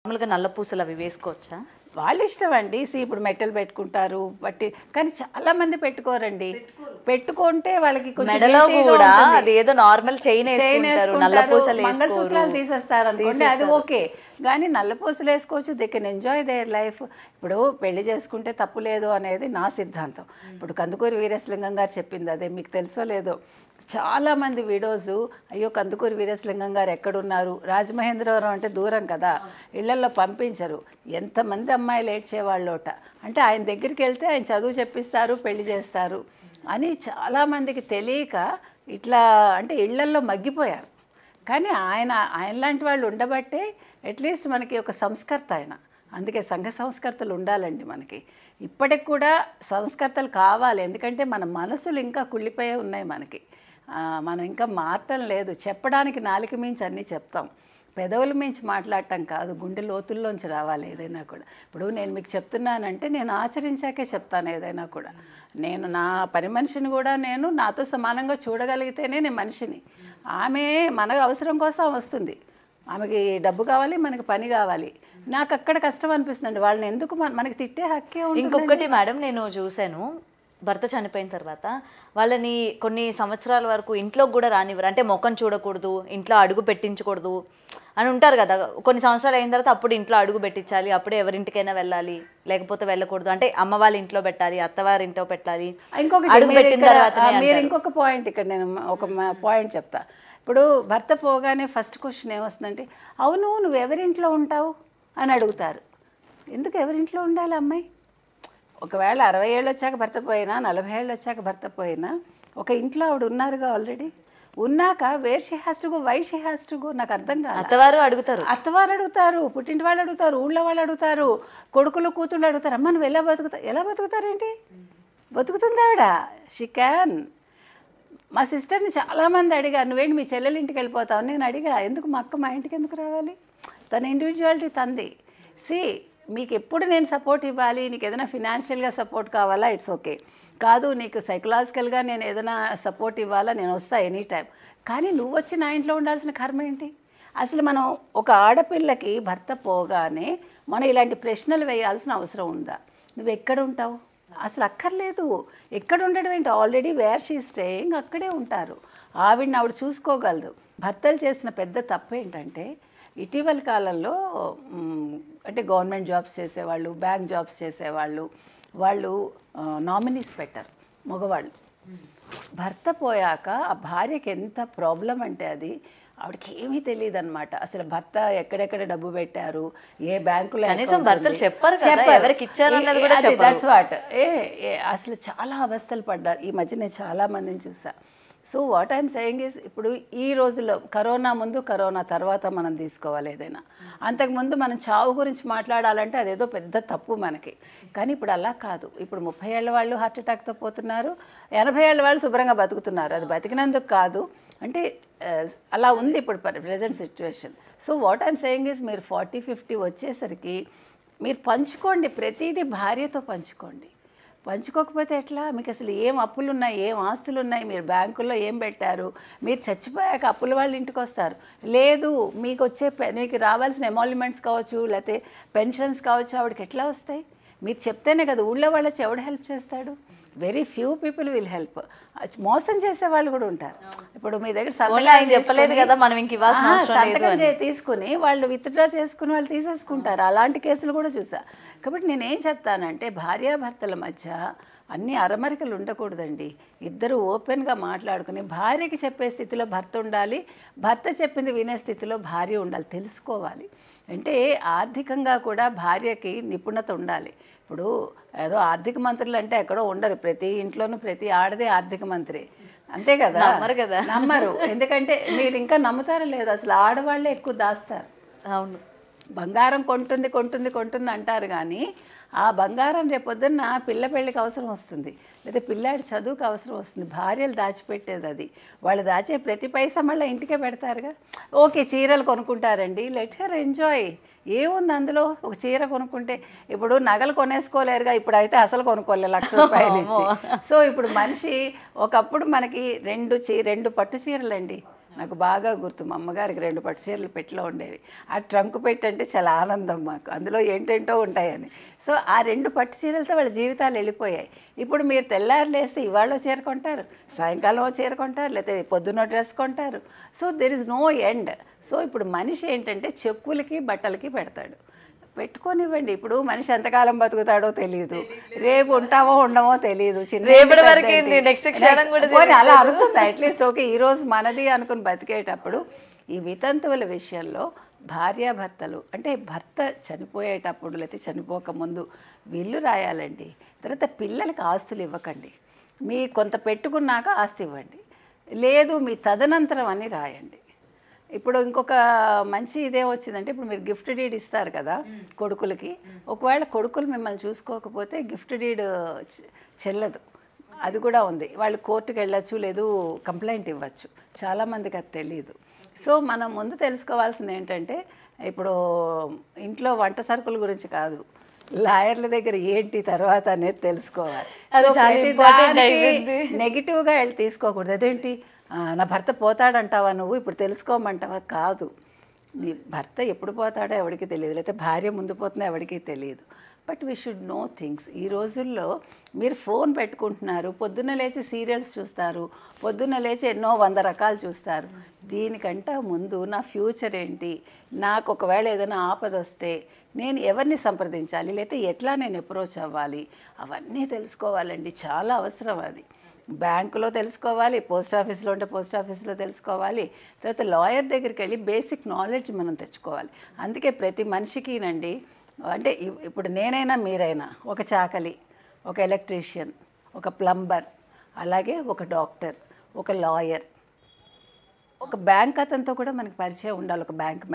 మామూలుగా నల్ల పూసలు అవి వేసుకోవచ్చా? వాళ్ళ ఇష్టం అండి. ఇప్పుడు మెట్టలు పెట్టుకుంటారు బట్టి, కానీ చాలా మంది పెట్టుకోరండి. పెట్టుకుంటే వాళ్ళకి కొంచెం మెడలో కూడా అది ఏదో నార్మల్ చైన్ వేసుకుంటారు, నల్ల పూసలు మంగళసూత్రాలు తీసేస్తారు అనుకోండి, అది ఓకే. కానీ నల్ల పూసలు వేసుకోవచ్చు, they can enjoy their life. ఇప్పుడు పెళ్లి చేసుకుంటే తప్పు లేదు అనేది నా సిద్ధాంతం. ఇప్పుడు కందుకూరి వీరేశలింగం గారు చెప్పింది అదే, మీకు తెలుసో లేదో. చాలామంది విడోస్ అయ్యో కందుకూరి వీరేశలింగం గారు ఎక్కడున్నారు, రాజమహేంద్రవరం అంటే దూరం కదా, ఇళ్లల్లో పంపించరు. ఎంతమంది అమ్మాయిలు ఏడ్చేవాళ్ళోట. అంటే ఆయన దగ్గరికి వెళ్తే ఆయన చదువు చెప్పిస్తారు, పెళ్లి చేస్తారు అని చాలామందికి తెలియక ఇట్లా అంటే ఇళ్లల్లో మగ్గిపోయారు. కానీ ఆయన లాంటి వాళ్ళు ఉండబట్టే అట్లీస్ట్ మనకి ఒక సంస్కర్త ఆయన. అందుకే సంఘ సంస్కర్తలు ఉండాలండి మనకి. ఇప్పటికి కూడా సంస్కర్తలు కావాలి, ఎందుకంటే మన మనసులు ఇంకా కుళ్ళిపోయే ఉన్నాయి మనకి. మనం ఇంకా మారటం లేదు. చెప్పడానికి నాలుక మించి అన్నీ చెప్తాం, పెదవుల మించి మాట్లాడటం కాదు, గుండె లోతుల్లోంచి రావాలి ఏదైనా కూడా. ఇప్పుడు నేను మీకు చెప్తున్నానంటే నేను ఆచరించాకే చెప్తాను ఏదైనా కూడా. నేను నా పని మనిషిని కూడా నేను నాతో సమానంగా చూడగలిగితేనే నేను మనిషిని. ఆమె మన అవసరం కోసం వస్తుంది, ఆమెకి డబ్బు కావాలి, మనకి పని కావాలి. నాకు అక్కడ కష్టం అనిపిస్తుందండి, వాళ్ళని ఎందుకు మనకి తిట్టే హక్కే ఉంటుంది. ఇంకొకటి మేడం, నేను చూశాను భర్త చనిపోయిన తర్వాత వాళ్ళని కొన్ని సంవత్సరాల వరకు ఇంట్లోకి కూడా రానివ్వరు. అంటే ముఖం చూడకూడదు, ఇంట్లో అడుగు పెట్టించకూడదు అని ఉంటారు కదా. కొన్ని సంవత్సరాలు అయిన తర్వాత అప్పుడు ఇంట్లో అడుగు పెట్టించాలి, అప్పుడే ఎవరింటికైనా వెళ్ళాలి, లేకపోతే వెళ్ళకూడదు. అంటే అమ్మ వాళ్ళ ఇంట్లో పెట్టాలి, అత్తవారి ఇంట్లో పెట్టాలి. ఇంకొకటి మీరు ఇంకొక పాయింట్ ఇక్కడ నేను ఒక పాయింట్ చెప్తా. ఇప్పుడు భర్త పోగానే ఫస్ట్ క్వశ్చన్ ఏమొస్తుందంటే, అవును నువ్వు ఎవరింట్లో ఉంటావు అని అడుగుతారు. ఎందుకు ఎవరింట్లో ఉండాలి అమ్మాయి? ఒకవేళ 60 ఏళ్ళు వచ్చాక భర్త పోయినా, 40 ఏళ్ళు వచ్చాక భర్త పోయినా, ఒక ఇంట్లో ఆవిడ ఉన్నారుగా ఆల్రెడీ. ఉన్నాక where she has to go, why she has to go, నాకు అర్థం కాదు. అత్తవారు అడుగుతారు, పుట్టింటి వాళ్ళు అడుగుతారు, ఊళ్ళో వాళ్ళు అడుగుతారు, కొడుకులు కూతుళ్ళు అడుగుతారు, అమ్మ నువ్వు ఎలా బతుకుతారేంటి? బతుకుతుంది ఆవిడ, షీ క్యాన్. మా సిస్టర్ని చాలామంది అడిగా, నువ్వేంటి మీ చెల్లెలు ఇంటికి వెళ్ళిపోతావు? నేను అడిగా, ఎందుకు మా అక్క మా ఇంటికి ఎందుకు రావాలి? తన ఇండివిజువాలిటీ తంది. మీకు ఎప్పుడు నేను సపోర్ట్ ఇవ్వాలి, నీకు ఏదైనా ఫినాన్షియల్గా సపోర్ట్ కావాలా, ఇట్స్ ఓకే. కాదు నీకు సైకలాజికల్గా నేను ఏదైనా సపోర్ట్ ఇవ్వాలా, నేను వస్తా ఎనీ టైం. కానీ నువ్వు వచ్చి నా ఇంట్లో ఉండాల్సిన కర్మ ఏంటి? అసలు మనం ఒక ఆడపిల్లకి భర్త పోగానే మనం ఇలాంటి ప్రశ్నలు వేయాల్సిన అవసరం ఉందా? నువ్వు ఎక్కడ ఉంటావు? అసలు అక్కర్లేదు. ఎక్కడ ఉండడం ఏంటి? ఆల్రెడీ వేర్ షీ స్టేయింగ్ అక్కడే ఉంటారు. ఆవిడ చూసుకోగలదు. భర్తలు చేసిన పెద్ద తప్పు ఏంటంటే, ఇటీవల కాలంలో అంటే గవర్నమెంట్ జాబ్స్ చేసేవాళ్ళు, బ్యాంక్ జాబ్స్ చేసేవాళ్ళు, వాళ్ళు నామినీస్ పెట్టారు మగవాళ్ళు. భర్త పోయాక ఆ భార్యకి ఎంత ప్రాబ్లం అంటే అది ఆవిడకి ఏమీ తెలియదు అనమాట. అసలు భర్త ఎక్కడెక్కడ డబ్బు పెట్టారు, ఏ బ్యాంకులో, దట్స్ వాట్. అసలు చాలా అవస్థలు పడ్డారు. ఈ మధ్య నేను చాలా మందిని చూసా. So what I'm saying is, ఇప్పుడు ఈ రోజుల్లో కరోనా ముందు కరోనా తర్వాత మనం తీసుకోవాలి ఏదైనా. అంతకుముందు మనం చావు గురించి మాట్లాడాలంటే అదేదో పెద్ద తప్పు మనకి. కానీ ఇప్పుడు అలా కాదు. ఇప్పుడు 30 ఏళ్ళ వాళ్ళు హార్ట్ అటాక్తో పోతున్నారు, 80 ఏళ్ళ వాళ్ళు శుభ్రంగా బతుకుతున్నారు. అది బతికినందుకు కాదు, అంటే అలా ఉంది ఇప్పుడు present situation. So what I'm saying is, మీరు 40-50 వచ్చేసరికి మీరు పంచుకోండి, ప్రతిదీ భార్యతో పంచుకోండి. పంచుకోకపోతే ఎట్లా? మీకు అసలు ఏం అప్పులు ఉన్నాయి, ఏం ఆస్తులు ఉన్నాయి, మీరు బ్యాంకుల్లో ఏం పెట్టారు, మీరు చచ్చిపోయాక అప్పుల వాళ్ళ ఇంటికి వస్తారు. లేదు మీకు రావాల్సిన ఎమాల్యుమెంట్స్ కావచ్చు, లేకపోతే పెన్షన్స్ కావచ్చు, ఆవిడకి ఎట్లా వస్తాయి? మీరు చెప్తేనే కదా. ఊళ్ళో వాళ్ళకి ఎవడు హెల్ప్ చేస్తాడు? Very few people will help. మోసం చేసే వాళ్ళు కూడా ఉంటారు. ఇప్పుడు మీ దగ్గర సంతకం తీసుకుని వాళ్ళు విత్డ్రా చేసుకుని వాళ్ళు తీసేసుకుంటారు. అలాంటి కేసులు కూడా చూసా. కాబట్టి నేనేం చెప్తానంటే, భార్యాభర్తల మధ్య అన్ని అరమరికలు ఉండకూడదండి. ఇద్దరు ఓపెన్గా మాట్లాడుకుని, భార్యకి చెప్పే స్థితిలో భర్త ఉండాలి, భర్త చెప్పింది వినే స్థితిలో భార్య ఉండాలి. తెలుసుకోవాలి. అంటే ఆర్థికంగా కూడా భార్యకి నిపుణత ఉండాలి. ఇప్పుడు ఏదో ఆర్థిక మంత్రులు అంటే ఎక్కడో ఉండరు, ప్రతి ఇంట్లోనూ ప్రతి ఆడదే ఆర్థిక మంత్రి, అంతే కదా? నమ్మరు. ఎందుకంటే మీరు ఇంకా నమ్ముతారో లేదు, అసలు ఆడవాళ్ళే ఎక్కువ దాస్తారు. అవును, బంగారం కొంటుంది అంటారు, కానీ ఆ బంగారం రేపొద్దున్న పిల్ల పెళ్ళికి అవసరం వస్తుంది, లేదా పిల్లాడి చదువుకు అవసరం వస్తుంది. భార్యలు దాచిపెట్టేది అది. వాళ్ళు దాచే ప్రతి పైసా మళ్ళీ ఇంటికే పెడతారుగా. ఓకే, చీరలు కొనుక్కుంటారండి, లెట్ హర్ ఎంజాయ్. ఏముంది అందులో? ఒక చీర కొనుక్కుంటే, ఇప్పుడు నగలు కొనేసుకోలేరుగా, ఇప్పుడైతే అసలు కొనుక్కోలేదు, ₹1,00,000 ఇచ్చి. సో ఇప్పుడు మనిషి, ఒకప్పుడు మనకి 2 పట్టు చీరలండి, నాకు బాగా గుర్తు, మా అమ్మగారికి 2 పట్టు చీరలు పెట్టిలో ఉండేవి. ఆ ట్రంక్ పెట్టి అంటే చాలా ఆనందం మాకు, అందులో ఏంటేంటో ఉంటాయని. సో ఆ 2 పట్టు చీరలతో వాళ్ళ జీవితాలు వెళ్ళిపోయాయి. ఇప్పుడు మీరు తెల్లారు లేస్తే ఇవాళ చీర కొంటారు, సాయంకాలం చీర కొంటారు, లేకపోతే పొద్దున్న డ్రెస్ కొంటారు. So there is no end. So ఇప్పుడు మనిషి ఏంటంటే చెప్పులకి బట్టలకి పెడతాడు. పెట్టుకోనివ్వండి. ఇప్పుడు మనిషి ఎంతకాలం బతుకుతాడో తెలియదు, రేపు ఉంటామో ఉండమో తెలియదు. అలా అనుకుంది అట్లీస్ట్ ఓకే ఈరోజు మనది అనుకుని బతికేటప్పుడు ఈ వితంతువుల విషయంలో భార్యాభర్తలు అంటే భర్త చనిపోయేటప్పుడు లేకపోతే చనిపోకముందు విల్లు రాయాలండి. తర్వాత పిల్లలకి ఆస్తులు ఇవ్వకండి. మీ కొంత పెట్టుకున్నాక ఆస్తి ఇవ్వండి, లేదు మీ తదనంతరం అని రాయండి. ఇప్పుడు ఇంకొక మంచి ఇదే వచ్చిందంటే, ఇప్పుడు మీరు గిఫ్ట్ డీడ్ ఇస్తారు కదా కొడుకులకి, ఒకవేళ కొడుకులు మిమ్మల్ని చూసుకోకపోతే గిఫ్ట్ డీడ్ చెల్లదు. అది కూడా ఉంది. వాళ్ళు కోర్టుకు వెళ్ళచ్చు, లేదు కంప్లైంట్ ఇవ్వచ్చు. చాలామందికి అది తెలియదు. సో మనం ముందు తెలుసుకోవాల్సింది ఏంటంటే, ఇప్పుడు ఇంట్లో వంట సరుకుల గురించి కాదు, లాయర్ల దగ్గర ఏంటి తర్వాత అనేది తెలుసుకోవాలి. నెగిటివ్గా వెళ్ళి తీసుకోకూడదు. అదేంటి నా భర్త పోతాడంటావా నువ్వు ఇప్పుడు తెలుసుకోమంటావా? కాదు, నీ భర్త ఎప్పుడు పోతాడో ఎవరికి తెలియదు, లేకపోతే భార్య ముందు పోతుందో ఎవరికి తెలియదు. But we should know things. ఈ రోజుల్లో మీరు ఫోన్ పెట్టుకుంటున్నారు, పొద్దున్న లేచి సీరియల్స్ చూస్తారు, పొద్దున్న లేచి ఎన్నో 100 రకాలు చూస్తారు. దీనికంటే ముందు నా ఫ్యూచర్ ఏంటి, నాకు ఒకవేళ ఏదైనా ఆపద వస్తే నేను ఎవరిని సంప్రదించాలి, లేకపోతే ఎట్లా నేను అప్రోచ్ అవ్వాలి, అవన్నీ తెలుసుకోవాలండి. చాలా అవసరం అది. బ్యాంకులో తెలుసుకోవాలి, పోస్ట్ ఆఫీస్లో ఉంటే పోస్ట్ ఆఫీస్లో తెలుసుకోవాలి, తర్వాత లాయర్ దగ్గరికి వెళ్ళి బేసిక్ నాలెడ్జ్ మనం తెచ్చుకోవాలి. అందుకే ప్రతి మనిషికినండి, అంటే ఇప్పుడు నేనైనా మీరైనా ఒక చాకలి, ఒక ఎలక్ట్రీషియన్, ఒక ప్లంబర్, అలాగే ఒక డాక్టర్, ఒక లాయర్, ఒక బ్యాంక్ అతనితో కూడా మనకి పరిచయం ఉండాలి, ఒక బ్యాంక్